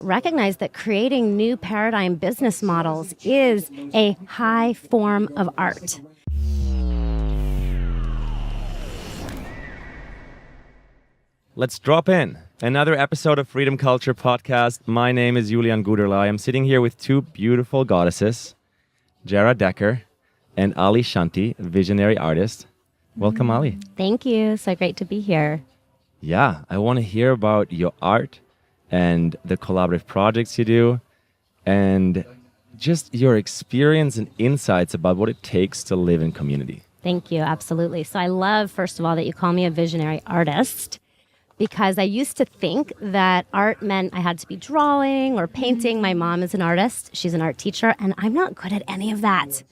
recognize that creating new paradigm business models is a high form of art. Let's drop in. Another episode of Freedom Culture Podcast. My name is Julian Guderlay. I'm sitting here with two beautiful goddesses, Jara Dekker and Ali Shanti, visionary artist. Welcome, Ali. Thank you. So great to be here. Yeah, I want to hear about your art and the collaborative projects you do and just your experience and insights about what it takes to live in community. Thank you. Absolutely. So I love, first of all, that you call me a visionary artist, because I used to think that art meant I had to be drawing or painting. My mom is an artist. She's an art teacher, and I'm not good at any of that.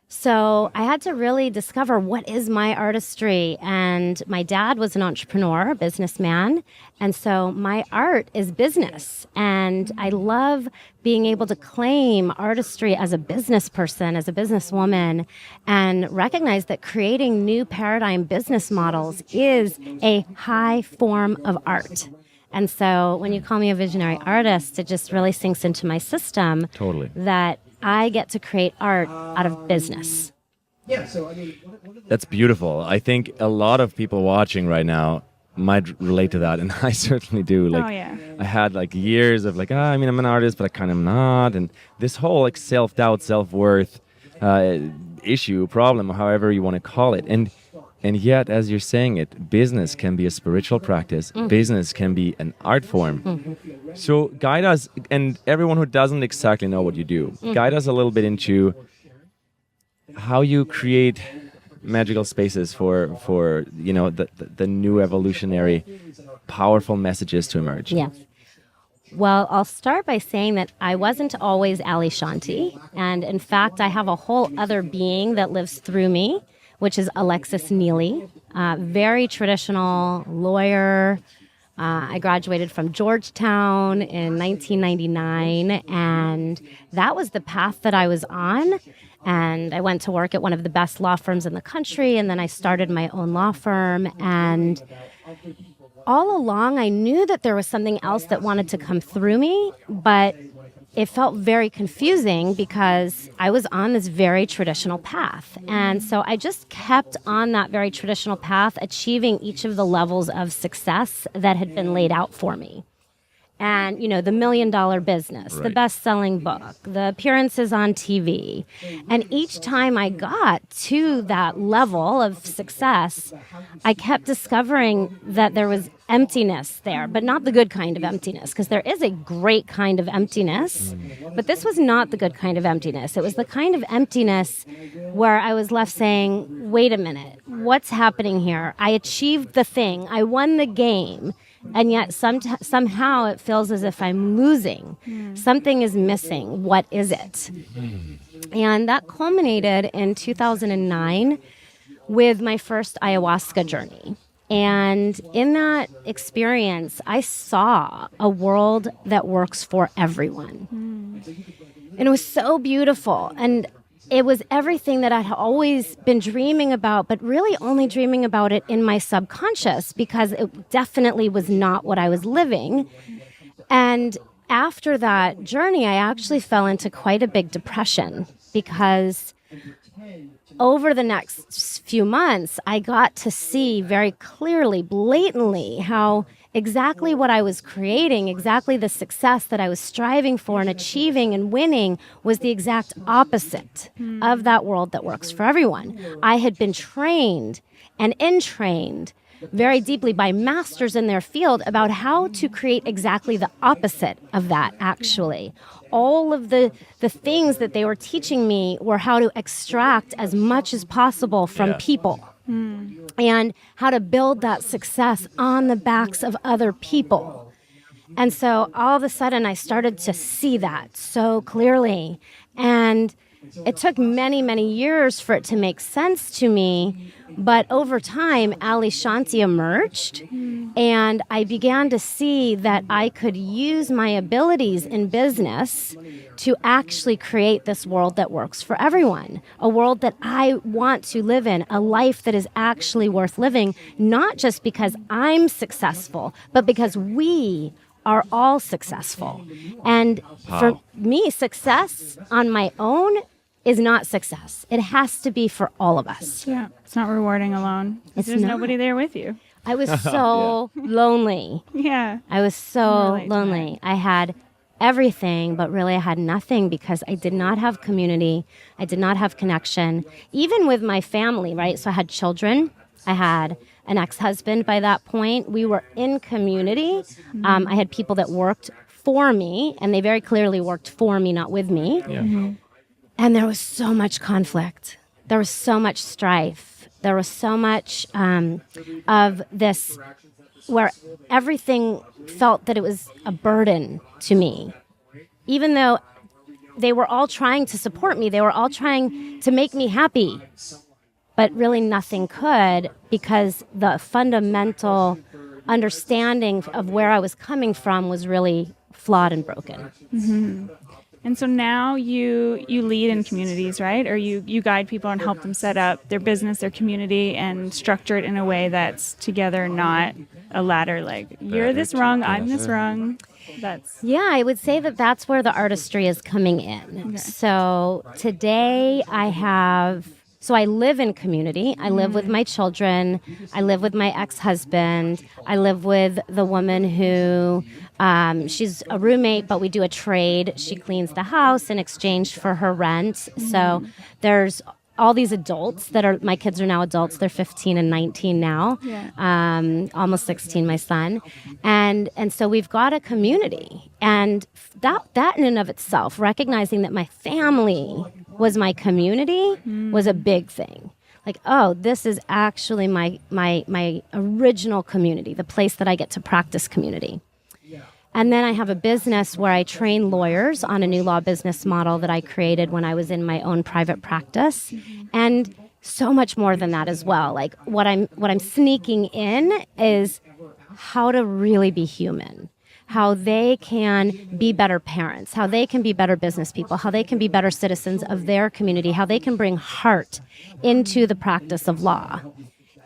So I had to really discover what is my artistry. And my dad was an entrepreneur, a businessman. And so my art is business. And I love being able to claim artistry as a business person, as a businesswoman, and recognize that creating new paradigm business models is a high form of art. And so when you call me a visionary artist, it just really sinks into my system. Totally. That I get to create art out of business. Yeah, so I mean, That's beautiful. I think a lot of people watching right now might relate to that, and I certainly do. Like, I had like years of like, I'm an artist, but I kind of am not, and this whole like self-doubt, self-worth issue, problem, however you want to call it, and yet, as you're saying it, business can be a spiritual practice. Business can be an art form. So guide us, and everyone who doesn't exactly know what you do, guide us a little bit into how you create magical spaces for the new evolutionary, powerful messages to emerge. Yeah. Well, I'll start by saying that I wasn't always Ali Shanti. And in fact, I have a whole other being that lives through me, which is Alexis Neely, very traditional lawyer. I graduated from Georgetown in 1999, and that was the path that I was on. And I went to work at one of the best law firms in the country, and then I started my own law firm. And all along, I knew that there was something else that wanted to come through me, but it felt very confusing because I was on this very traditional path. And so I just kept on that very traditional path, achieving each of the levels of success that had been laid out for me. And, the $1 million business, right, the best-selling book, the appearances on TV. And each time I got to that level of success, I kept discovering that there was emptiness there, but not the good kind of emptiness, because there is a great kind of emptiness, but this was not the good kind of emptiness. It was the kind of emptiness where I was left saying, wait a minute, what's happening here? I achieved the thing. I won the game. And yet somehow it feels as if I'm losing. Something is missing. What is it? And that culminated in 2009 with my first ayahuasca journey. And in that experience, I saw a world that works for everyone. And it was so beautiful. And it was everything that I had always been dreaming about, but really only dreaming about it in my subconscious, because it definitely was not what I was living. And after that journey, I actually fell into quite a big depression, because over the next few months, I got to see very clearly, blatantly, how exactly what I was creating, exactly the success that I was striving for and achieving and winning, was the exact opposite of that world that works for everyone. I had been trained and entrained very deeply by masters in their field about how to create exactly the opposite of that, actually. All of the things that they were teaching me were how to extract as much as possible from people. And how to build that success on the backs of other people. And so all of a sudden I started to see that so clearly. And it took many, many years for it to make sense to me. But over time, Ali Shanti emerged, and I began to see that I could use my abilities in business to actually create this world that works for everyone, a world that I want to live in, a life that is actually worth living, not just because I'm successful, but because we are all successful. And for me, success on my own is not success. It has to be for all of us. Yeah, it's not rewarding alone. There's nobody there with you. I was so lonely. Yeah. I was so lonely. I had everything, but really I had nothing because I did not have community. I did not have connection, even with my family, right? So I had children. I had an ex-husband by that point. We were in community. I had people that worked for me, and they very clearly worked for me, not with me. Yeah. And there was so much conflict. There was so much strife. There was so much of this where everything felt that it was a burden to me. Even though they were all trying to support me, they were all trying to make me happy. But really nothing could, because the fundamental understanding of where I was coming from was really flawed and broken. Mm-hmm. And so now you lead in communities, right? Or you guide people and help them set up their business, their community, and structure it in a way that's together, not a ladder like, you're this wrong, I'm this wrong. Yeah, I would say that that's where the artistry is coming in. Okay. So today I live in community. I live with my children. I live with my ex-husband. I live with the woman who, she's a roommate, but we do a trade. She cleans the house in exchange for her rent. So there's all these adults my kids are now adults. They're 15 and 19 now, almost 16, my son. And so we've got a community. And that in and of itself, recognizing that my family was my community, was a big thing. Like, oh, this is actually my original community, the place that I get to practice community. And then I have a business where I train lawyers on a new law business model that I created when I was in my own private practice. And so much more than that as well. Like what I'm sneaking in is how to really be human, how they can be better parents, how they can be better business people, how they can be better citizens of their community, how they can bring heart into the practice of law.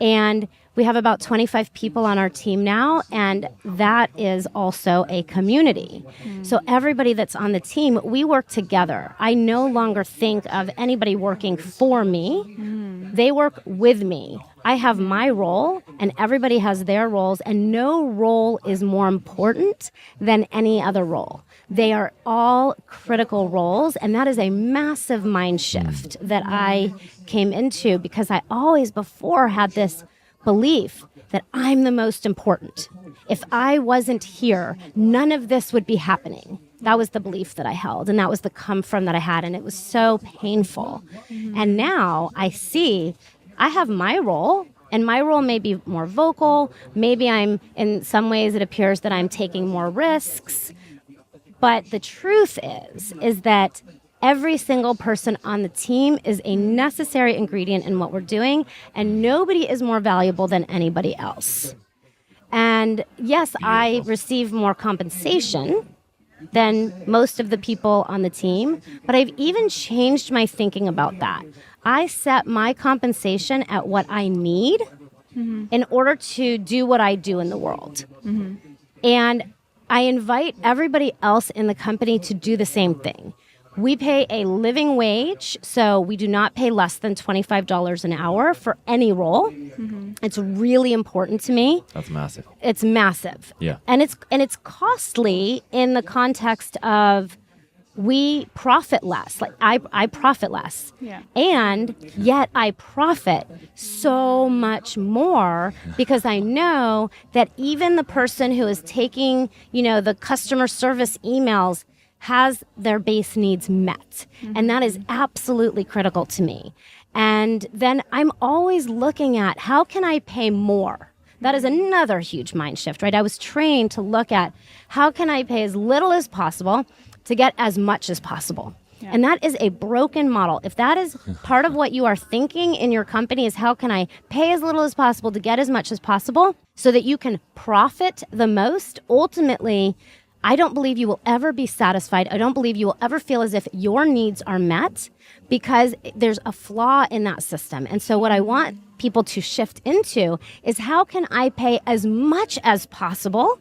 And we have about 25 people on our team now, and that is also a community. So everybody that's on the team, we work together. I no longer think of anybody working for me. They work with me. I have my role, and everybody has their roles, and no role is more important than any other role. They are all critical roles, and that is a massive mind shift that I came into, because I always before had this belief that I'm the most important. If I wasn't here, none of this would be happening. That was the belief that I held, and that was the come from that I had, and it was so painful. And now I see I have my role, and my role may be more vocal. Maybe in some ways it appears that I'm taking more risks. But the truth is that every single person on the team is a necessary ingredient in what we're doing, and nobody is more valuable than anybody else. And yes, I receive more compensation than most of the people on the team, but I've even changed my thinking about that. I set my compensation at what I need in order to do what I do in the world. And I invite everybody else in the company to do the same thing. We pay a living wage, so we do not pay less than $25 an hour for any role. It's really important to me. That's massive. It's massive. Yeah. And it's costly in the context of we profit less. Like I profit less. Yeah. And yet I profit so much more because I know that even the person who is taking, the customer service emails has their base needs met. And that is absolutely critical to me. And then I'm always looking at how can I pay more? That is another huge mind shift, right? I was trained to look at how can I pay as little as possible to get as much as possible. Yeah. And that is a broken model. If that is part of what you are thinking in your company is how can I pay as little as possible to get as much as possible so that you can profit the most, ultimately, I don't believe you will ever be satisfied. I don't believe you will ever feel as if your needs are met because there's a flaw in that system. And so what I want people to shift into is how can I pay as much as possible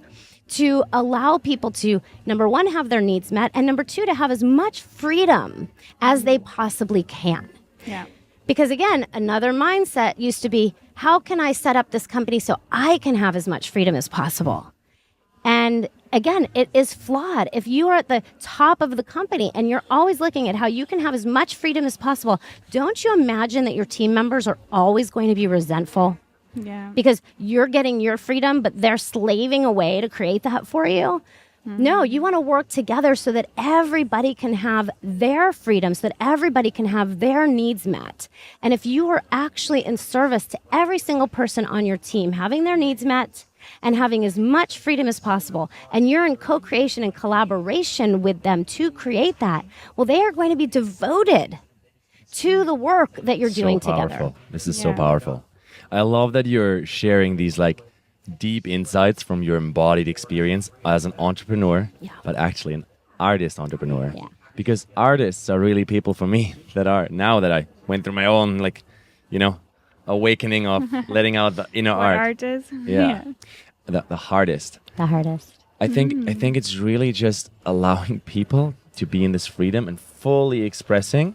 to allow people to, number one, have their needs met, and number two, to have as much freedom as they possibly can. Yeah. Because again, another mindset used to be, how can I set up this company so I can have as much freedom as possible? And again, it is flawed. If you are at the top of the company and you're always looking at how you can have as much freedom as possible, don't you imagine that your team members are always going to be resentful? Yeah. Because you're getting your freedom, but they're slaving away to create that for you. No, you want to work together so that everybody can have their freedom, so that everybody can have their needs met. And if you are actually in service to every single person on your team, having their needs met and having as much freedom as possible, and you're in co-creation and collaboration with them to create that, well, they are going to be devoted to the work that you're doing together. This is so powerful. I love that you're sharing these like deep insights from your embodied experience as an entrepreneur, but actually an artist entrepreneur. Yeah. Because artists are really people for me that are, now that I went through my own, like, you know, awakening of letting out the inner What art. art is? Yeah. The hardest. The hardest. I think it's really just allowing people to be in this freedom and fully expressing,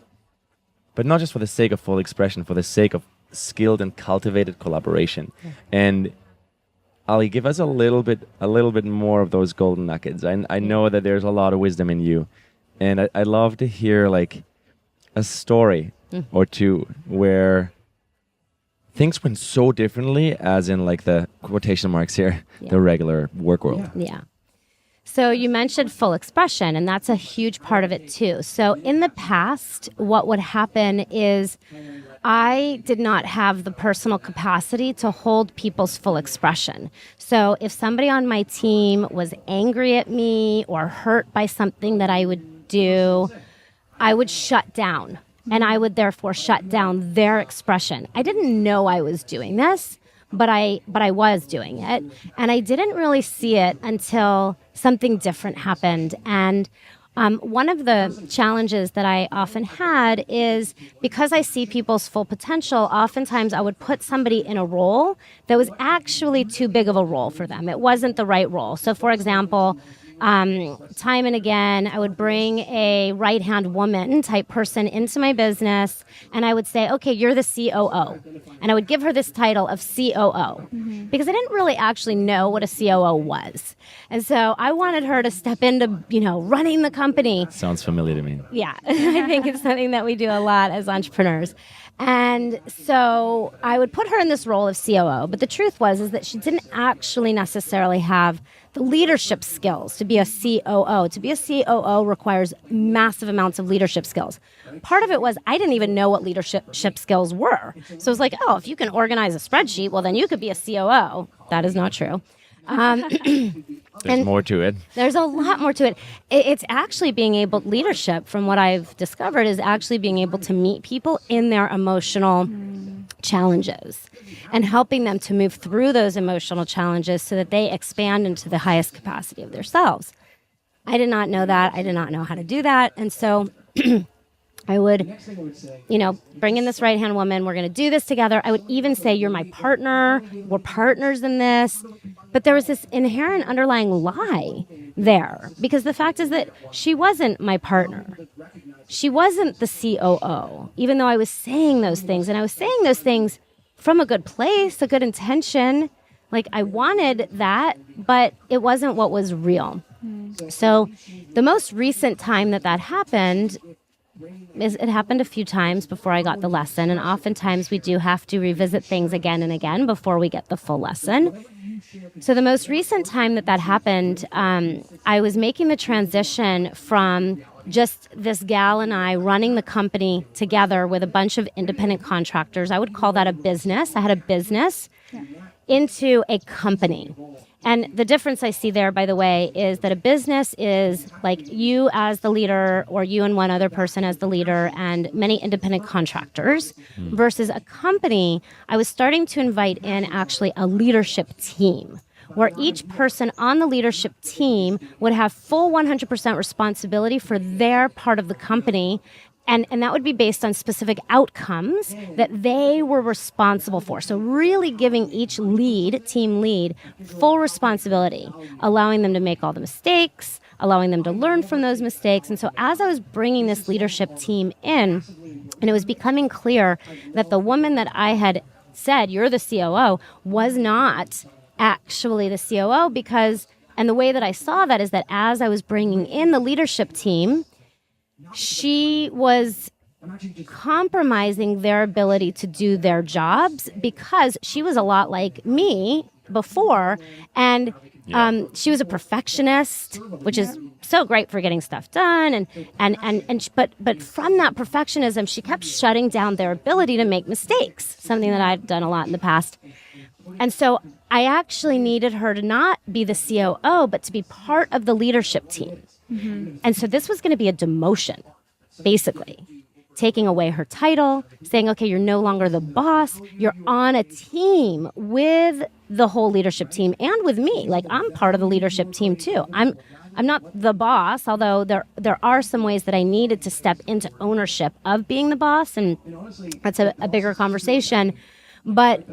but not just for the sake of full expression, for the sake of skilled and cultivated collaboration. And Ali, give us a little bit more of those golden nuggets. I know that there's a lot of wisdom in you, and I'd love to hear like a story or two where things went so differently, as in like the quotation marks here, the regular work world. Yeah. So you mentioned full expression, and that's a huge part of it too. So in the past, what would happen is I did not have the personal capacity to hold people's full expression. So if somebody on my team was angry at me or hurt by something that I would do, I would shut down, and I would therefore shut down their expression. I didn't know I was doing this, but I was doing it, and I didn't really see it until something different happened. And one of the challenges that I often had is, because I see people's full potential, oftentimes I would put somebody in a role that was actually too big of a role for them. It wasn't the right role. So for example, time and again, I would bring a right-hand woman type person into my business, and I would say, okay, you're the COO. And I would give her this title of COO because I didn't really actually know what a COO was. And so I wanted her to step into, running the company. Sounds familiar to me. Yeah, I think it's something that we do a lot as entrepreneurs. And so I would put her in this role of COO, but the truth is that she didn't actually necessarily have the leadership skills to be a COO. To be a COO requires massive amounts of leadership skills. Part of it was I didn't even know what leadership skills were. So it was like, oh, if you can organize a spreadsheet, well, then you could be a COO. That is not true. There's more to it. There's a lot more to it. It's actually being able, leadership, from what I've discovered, is actually being able to meet people in their emotional challenges and helping them to move through those emotional challenges so that they expand into the highest capacity of themselves. I did not know that. I did not know how to do that. And so I would, bring in this right-hand woman. We're going to do this together. I would even say, you're my partner. We're partners in this. But there was this inherent underlying lie there, because the fact is that she wasn't my partner. She wasn't the COO, even though I was saying those things. And I was saying those things from a good place, a good intention. Like, I wanted that, but it wasn't what was real. So the most recent time that happened, it happened a few times before I got the lesson, and oftentimes we do have to revisit things again and again before we get the full lesson. So the most recent time that happened, I was making the transition from just this gal and I running the company together with a bunch of independent contractors. I would call that a business. I had a business into a company. And the difference I see there, by the way, is that a business is like you as the leader, or you and one other person as the leader, and many independent contractors, versus a company. I was starting to invite in actually a leadership team, where each person on the leadership team would have full 100% responsibility for their part of the company, And that would be based on specific outcomes that they were responsible for. So really giving each team lead, full responsibility, allowing them to make all the mistakes, allowing them to learn from those mistakes. And so as I was bringing this leadership team in, and it was becoming clear that the woman that I had said, you're the COO, was not actually the COO because, and the way that I saw that is that as I was bringing in the leadership team, she was compromising their ability to do their jobs because she was a lot like me before, and she was a perfectionist, which is so great for getting stuff done, but from that perfectionism, she kept shutting down their ability to make mistakes, something that I've done a lot in the past. And so I actually needed her to not be the COO, but to be part of the leadership team. Mm-hmm. And so this was going to be a demotion, basically. Taking away her title, saying, okay, you're no longer the boss. You're on a team with the whole leadership team and with me. Like, I'm part of the leadership team too. I'm not the boss, although there are some ways that I needed to step into ownership of being the boss, and that's a bigger conversation. But,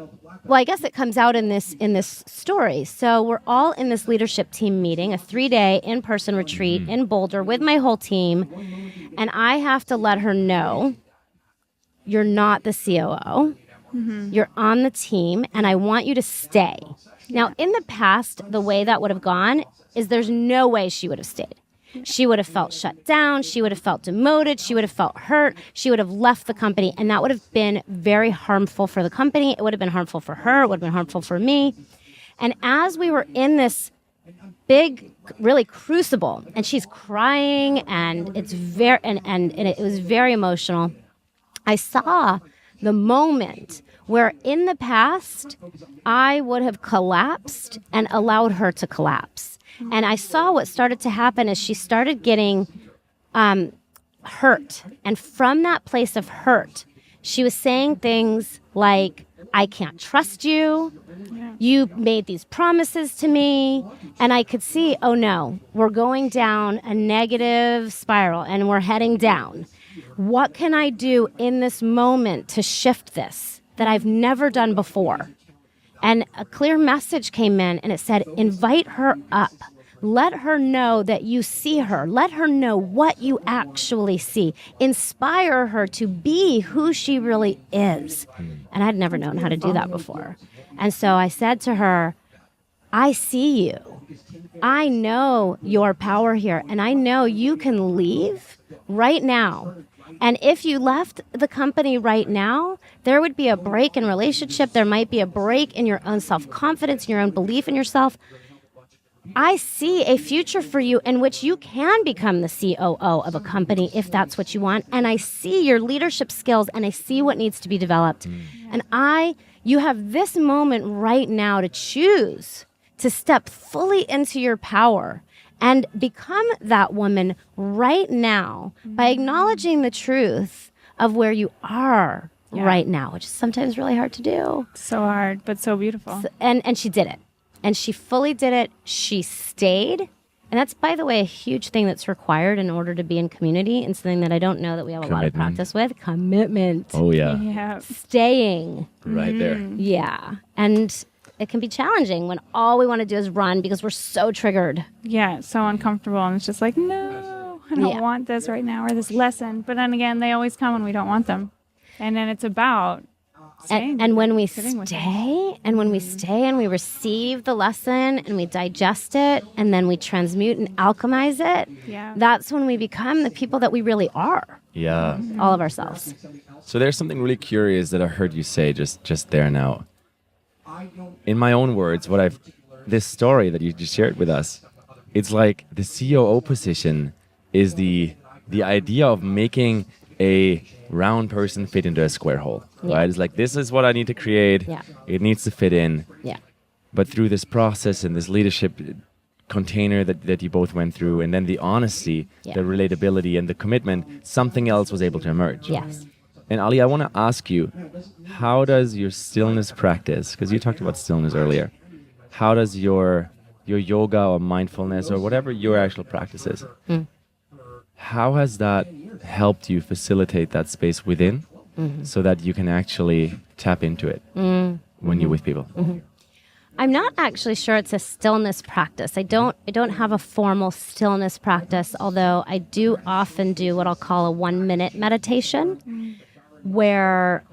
well, I guess it comes out in this story. So we're all in this leadership team meeting, a 3-day in-person retreat in Boulder with my whole team. And I have to let her know, you're not the COO. Mm-hmm. You're on the team, and I want you to stay. Now, in the past, the way that would have gone is there's no way she would have stayed. She would have felt shut down. She would have felt demoted. She would have felt hurt. She would have left the company. And that would have been very harmful for the company. It would have been harmful for her. It would have been harmful for me. And as we were in this big, really crucible, and she's crying, and it's very, and it was very emotional, I saw the moment where in the past, I would have collapsed and allowed her to collapse. And I saw what started to happen as she started getting hurt. And from that place of hurt, she was saying things like, I can't trust you. You made these promises to me. And I could see, oh no, we're going down a negative spiral and we're heading down. What can I do in this moment to shift this that I've never done before? And a clear message came in, and it said, invite her up. Let her know that you see her. Let her know what you actually see. Inspire her to be who she really is. And I'd never known how to do that before. And so I said to her, I see you. I know your power here, and I know you can leave right now. And if you left the company right now, there would be a break in relationship. There might be a break in your own self-confidence, in your own belief in yourself. I see a future for you in which you can become the COO of a company if that's what you want. And I see your leadership skills, and I see what needs to be developed. And you have this moment right now to choose to step fully into your power and become that woman right now by acknowledging the truth of where you are right now, which is sometimes really hard to do. So hard, but so beautiful. And she did it. And she fully did it. She stayed. And that's, by the way, a huge thing that's required in order to be in community, and something that I don't know that we have a lot of practice with. Commitment. Oh, yeah. Staying. Right there. Yeah. And it can be challenging when all we want to do is run because we're so triggered. Yeah, it's so uncomfortable. And it's just like, no, I don't want this right now, or this lesson. But then again, they always come when we don't want them. And then it's about staying. And when we stay, and we receive the lesson, and we digest it, and then we transmute and alchemize it, that's when we become the people that we really are. Yeah. All of ourselves. So there's something really curious that I heard you say just there now. In my own words, this story that you just shared with us, it's like the COO position is the idea of making a round person fit into a square hole, right? It's like, this is what I need to create. Yeah. It needs to fit in. Yeah. But through this process and this leadership container that you both went through, and then the honesty, the relatability, and the commitment, something else was able to emerge. Yes. And Ali, I want to ask you, how does your stillness practice, because you talked about stillness earlier, how does your yoga or mindfulness or whatever your actual practice is, how has that helped you facilitate that space within so that you can actually tap into it when you're with people? I'm not actually sure it's a stillness practice. I don't have a formal stillness practice, although I do often do what I'll call a 1-minute meditation, where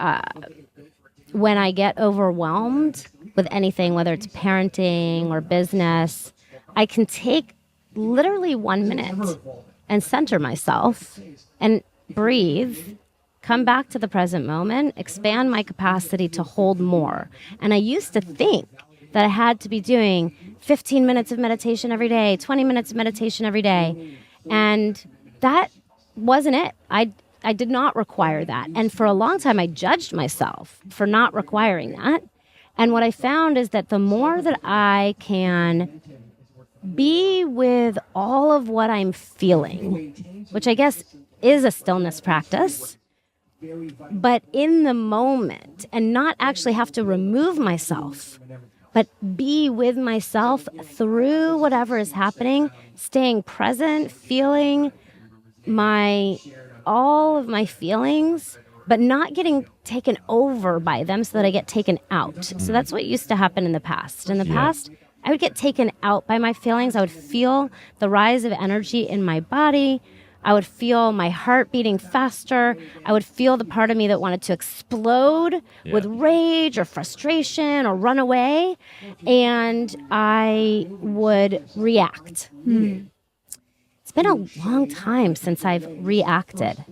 when I get overwhelmed with anything, whether it's parenting or business, I can take literally 1 minute and center myself and breathe, come back to the present moment, expand my capacity to hold more. And I used to think that I had to be doing 15 minutes of meditation every day, 20 minutes of meditation every day. And that wasn't it. I did not require that. And for a long time, I judged myself for not requiring that. And what I found is that the more that I can be with all of what I'm feeling, which I guess is a stillness practice, but in the moment and not actually have to remove myself, but be with myself through whatever is happening, staying present, feeling all of my feelings, but not getting taken over by them so that I get taken out. So that's what used to happen in the past. In the past, I would get taken out by my feelings. I would feel the rise of energy in my body. I would feel my heart beating faster. I would feel the part of me that wanted to explode with rage or frustration or run away. And I would react. It's been a long time since I've reacted.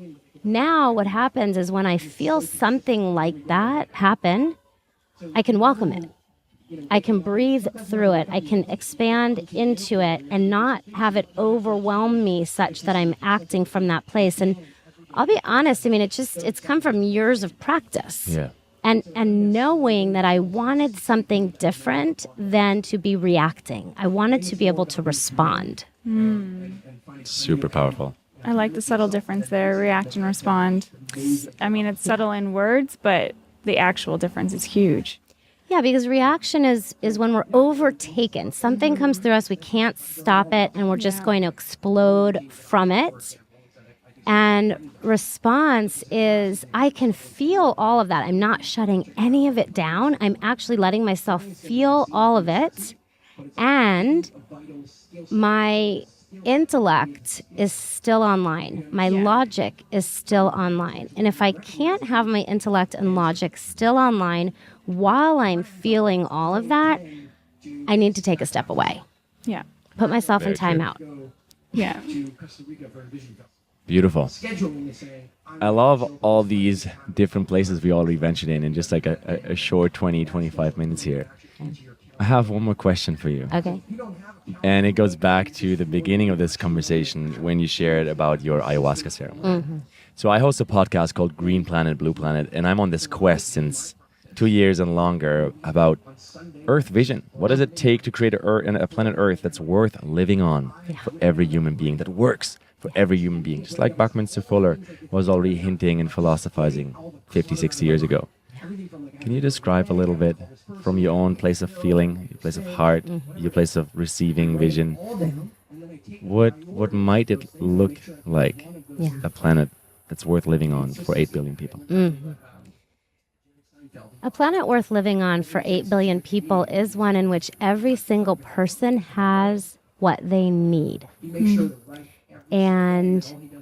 Now what happens is when I feel something like that happen, I can welcome it. I can breathe through it. I can expand into it and not have it overwhelm me such that I'm acting from that place. And I'll be honest, I mean, it's come from years of practice. Yeah. And knowing that I wanted something different than to be reacting. I wanted to be able to respond. Super powerful. I like the subtle difference there, react and respond. I mean, it's subtle in words, but the actual difference is huge. Yeah, because reaction is when we're overtaken. Something comes through us, we can't stop it, and we're just going to explode from it. And response is, I can feel all of that. I'm not shutting any of it down. I'm actually letting myself feel all of it. And my intellect is still online. My logic is still online. And if I can't have my intellect and logic still online while I'm feeling all of that, I need to take a step away. Yeah. Put myself in timeout. Yeah. Beautiful. I love all these different places we already ventured in just like a short 20, 25 minutes here. I have one more question for you. Okay. And it goes back to the beginning of this conversation when you shared about your ayahuasca ceremony. So I host a podcast called Green Planet, Blue Planet, and I'm on this quest since 2 years and longer about Earth vision. What does it take to create a planet Earth that's worth living on for every human being, that works for every human being? Just like Buckminster Fuller was already hinting and philosophizing 50, 60 years ago. Can you describe a little bit from your own place of feeling, your place of heart, your place of receiving vision? What might it look like, a planet that's worth living on for 8 billion people? A planet worth living on for 8 billion people is one in which every single person has what they need and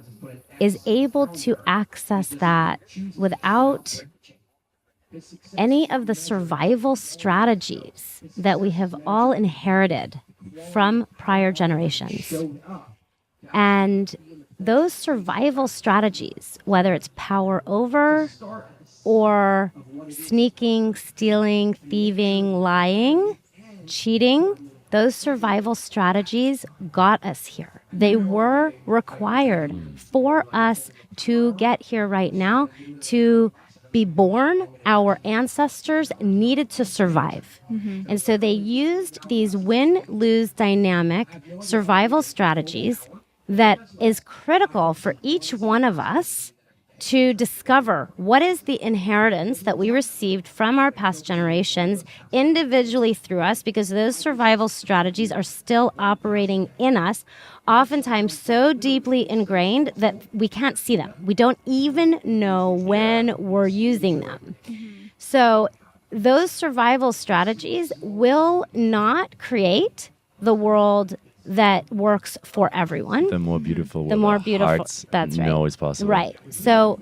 is able to access that without any of the survival strategies that we have all inherited from prior generations. And those survival strategies, whether it's power over or sneaking, stealing, thieving, lying, cheating, those survival strategies got us here. They were required for us to get here right now, to be born. Our ancestors needed to survive. And so they used these win-lose dynamic survival strategies that is critical for each one of us to discover what is the inheritance that we received from our past generations individually through us, because those survival strategies are still operating in us, oftentimes so deeply ingrained that we can't see them. We don't even know when we're using them. So those survival strategies will not create the world that works for everyone. The more beautiful world. The more beautiful. Hearts That's right. know is possible. Right. So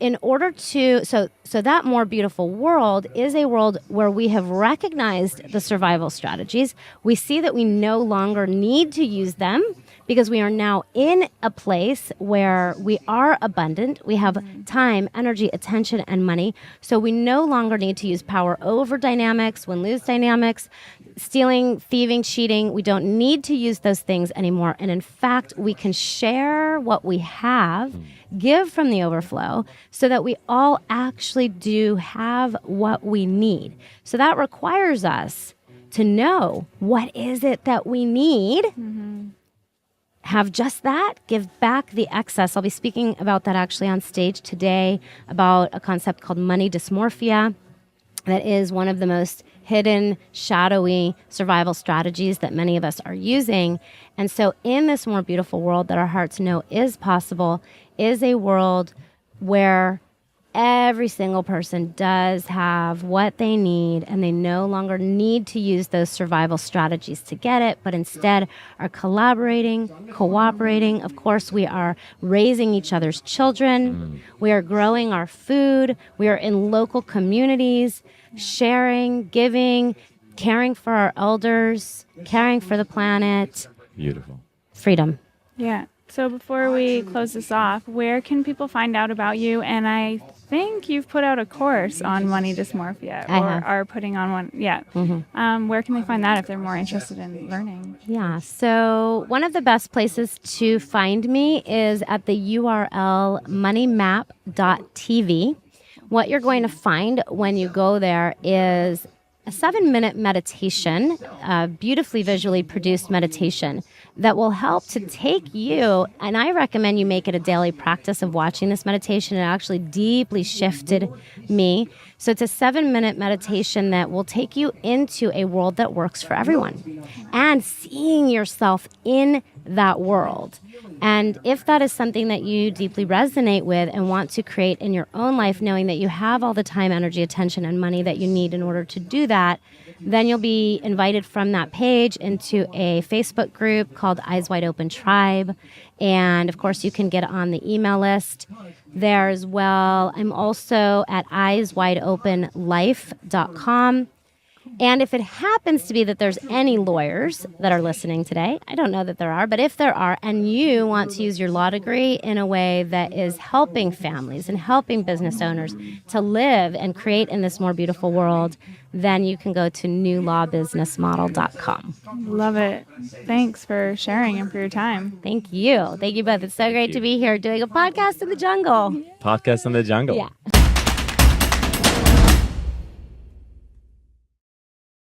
in order to so that more beautiful world is a world where we have recognized the survival strategies. We see that we no longer need to use them because we are now in a place where we are abundant. We have time, energy, attention, and money. So we no longer need to use power over dynamics, win-lose dynamics, stealing, thieving, cheating. We don't need to use those things anymore. And in fact, we can share what we have, give from the overflow, so that we all actually do have what we need. So that requires us to know what is it that we need. Have just that, give back the excess. I'll be speaking about that actually on stage today, about a concept called money dysmorphia. That is one of the most hidden, shadowy survival strategies that many of us are using. And so in this more beautiful world that our hearts know is possible, is a world where every single person does have what they need, and they no longer need to use those survival strategies to get it, but instead are collaborating, cooperating. Of course, we are raising each other's children. We are growing our food. We are in local communities, sharing, giving, caring for our elders, caring for the planet. Beautiful. Freedom. Yeah. So before we close this off, where can people find out about you? And I think you've put out a course on money dysmorphia, or are putting on one. Yeah. Where can they find that if they're more interested in learning? Yeah. So one of the best places to find me is at the URL moneymap.tv. What you're going to find when you go there is a 7-minute meditation, a beautifully visually produced meditation that will help to take you, and I recommend you make it a daily practice of watching this meditation. It actually deeply shifted me. So it's a 7-minute meditation that will take you into a world that works for everyone and seeing yourself in that world. And if that is something that you deeply resonate with and want to create in your own life, knowing that you have all the time, energy, attention, and money that you need in order to do that, then you'll be invited from that page into a Facebook group called Eyes Wide Open Tribe. And of course, you can get on the email list there as well. I'm also at eyeswideopenlife.com. And if it happens to be that there's any lawyers that are listening today, I don't know that there are, but if there are, and you want to use your law degree in a way that is helping families and helping business owners to live and create in this more beautiful world, then you can go to newlawbusinessmodel.com. Love it. Thanks for sharing and for your time. Thank you. Thank you both. It's so great to be here doing a podcast in the jungle. Podcast in the jungle. Yeah.